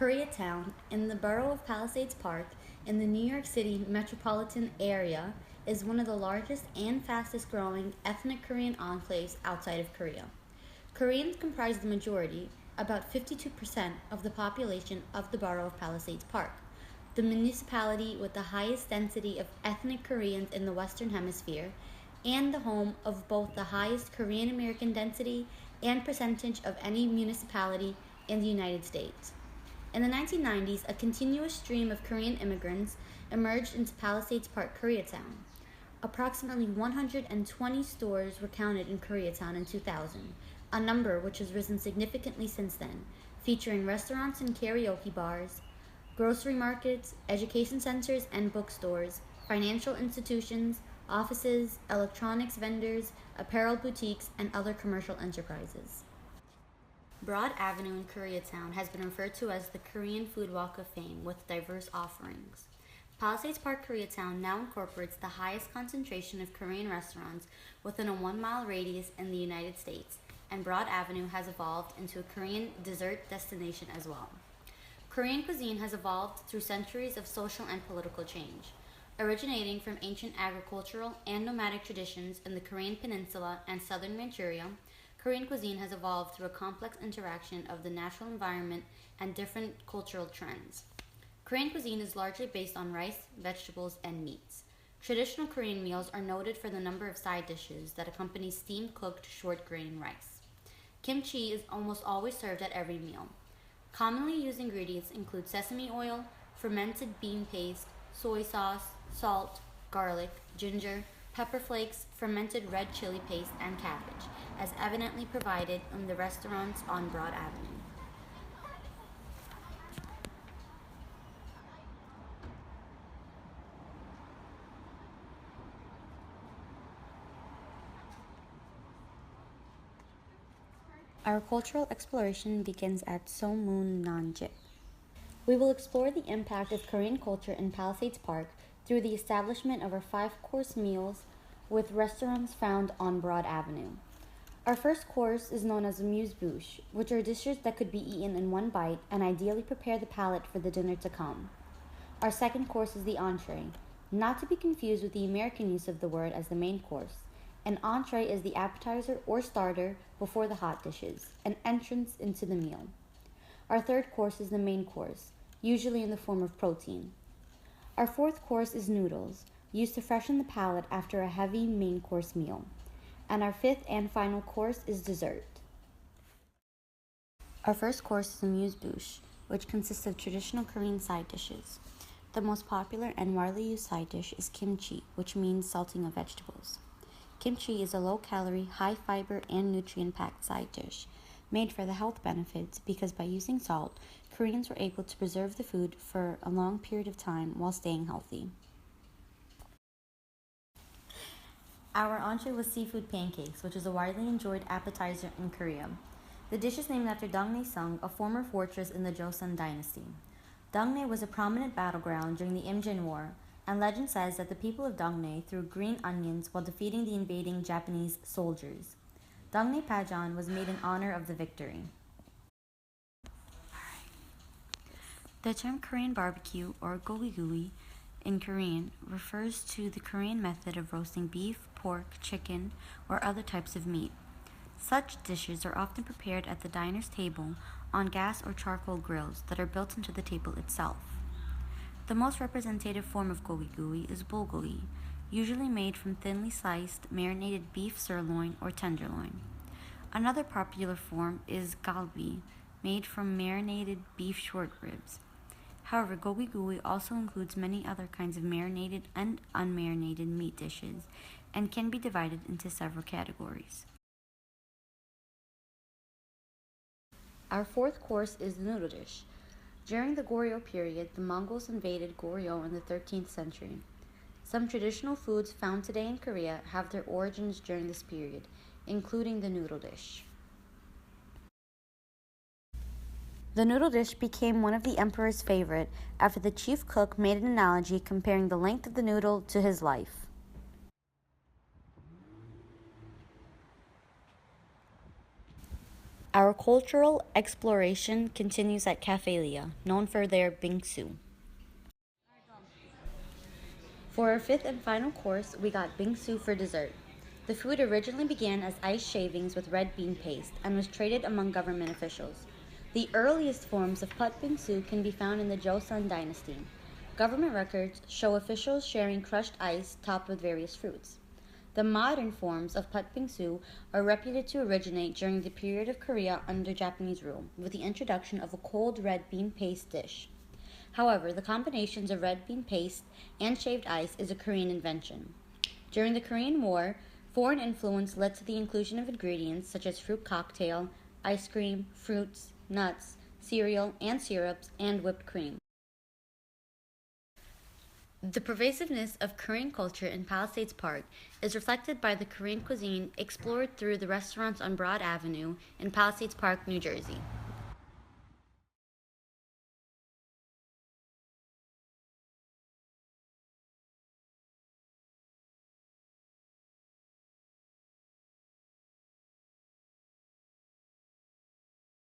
Koreatown, in the borough of Palisades Park, in the New York City metropolitan area, is one of the largest and fastest growing ethnic Korean enclaves outside of Korea. Koreans comprise the majority, about 52% of the population of the borough of Palisades Park, the municipality with the highest density of ethnic Koreans in the Western Hemisphere, and the home of both the highest Korean American density and percentage of any municipality in the United States. In the 1990s, a continuous stream of Korean immigrants emerged into Palisades Park, Koreatown. Approximately 120 stores were counted in Koreatown in 2000, a number which has risen significantly since then, featuring restaurants and karaoke bars, grocery markets, education centers and bookstores, financial institutions, offices, electronics vendors, apparel boutiques, and other commercial enterprises. Broad Avenue in Koreatown has been referred to as the Korean Food Walk of Fame with diverse offerings. Palisades Park, Koreatown now incorporates the highest concentration of Korean restaurants within a 1-mile radius in the United States, and Broad Avenue has evolved into a Korean dessert destination as well. Korean cuisine has evolved through centuries of social and political change. Originating from ancient agricultural and nomadic traditions in the Korean Peninsula and southern Manchuria, Korean cuisine has evolved through a complex interaction of the natural environment and different cultural trends. Korean cuisine is largely based on rice, vegetables, and meats. Traditional Korean meals are noted for the number of side dishes that accompany steamed cooked short grain rice. Kimchi is almost always served at every meal. Commonly used ingredients include sesame oil, fermented bean paste, soy sauce, salt, garlic, ginger, pepper flakes, fermented red chili paste, and cabbage, as evidently provided in the restaurants on Broad Avenue. Our cultural exploration begins at Somun Nanjip. We will explore the impact of Korean culture in Palisades Park through the establishment of our 5-course meals with restaurants found on Broad Avenue. Our first course is known as amuse-bouche, which are dishes that could be eaten in one bite and ideally prepare the palate for the dinner to come. Our second course is the entree, not to be confused with the American use of the word as the main course. An entree is the appetizer or starter before the hot dishes, an entrance into the meal. Our third course is the main course, usually in the form of protein. Our fourth course is noodles, used to freshen the palate after a heavy main course meal. And our fifth and final course is dessert. Our first course is amuse-bouche, which consists of traditional Korean side dishes. The most popular and widely used side dish is kimchi, which means salting of vegetables. Kimchi is a low-calorie, high-fiber, and nutrient-packed side dish, made for the health benefits because by using salt, Koreans were able to preserve the food for a long period of time while staying healthy. Our entree was seafood pancakes, which is a widely enjoyed appetizer in Korea. The dish is named after Dongnae-sung, a former fortress in the Joseon dynasty. Dongnae was a prominent battleground during the Imjin War, and legend says that the people of Dongnae threw green onions while defeating the invading Japanese soldiers. Dongnae Pajeon was made in honor of the victory. The term Korean barbecue, or gogi-gui, in Korean refers to the Korean method of roasting beef, pork, chicken, or other types of meat. Such dishes are often prepared at the diner's table on gas or charcoal grills that are built into the table itself. The most representative form of gogi-gui is bulgogi, usually made from thinly sliced, marinated beef sirloin or tenderloin. Another popular form is galbi, made from marinated beef short ribs. However, gogi-gui also includes many other kinds of marinated and unmarinated meat dishes and can be divided into several categories. Our fourth course is the noodle dish. During the Goryeo period, the Mongols invaded Goryeo in the 13th century. Some traditional foods found today in Korea have their origins during this period, including the noodle dish. The noodle dish became one of the emperor's favorite after the chief cook made an analogy comparing the length of the noodle to his life. Our cultural exploration continues at Cafe Leah, known for their bingsu. For our fifth and final course, we got bingsu for dessert. The food originally began as ice shavings with red bean paste and was traded among government officials. The earliest forms of put bingsu can be found in the Joseon dynasty. Government records show officials sharing crushed ice topped with various fruits. The modern forms of put bingsu are reputed to originate during the period of Korea under Japanese rule, with the introduction of a cold red bean paste dish. However, the combinations of red bean paste and shaved ice is a Korean invention. During the Korean War, foreign influence led to the inclusion of ingredients such as fruit cocktail, ice cream, fruits, nuts, cereal and syrups, and whipped cream. The pervasiveness of Korean culture in Palisades Park is reflected by the Korean cuisine explored through the restaurants on Broad Avenue in Palisades Park, New Jersey.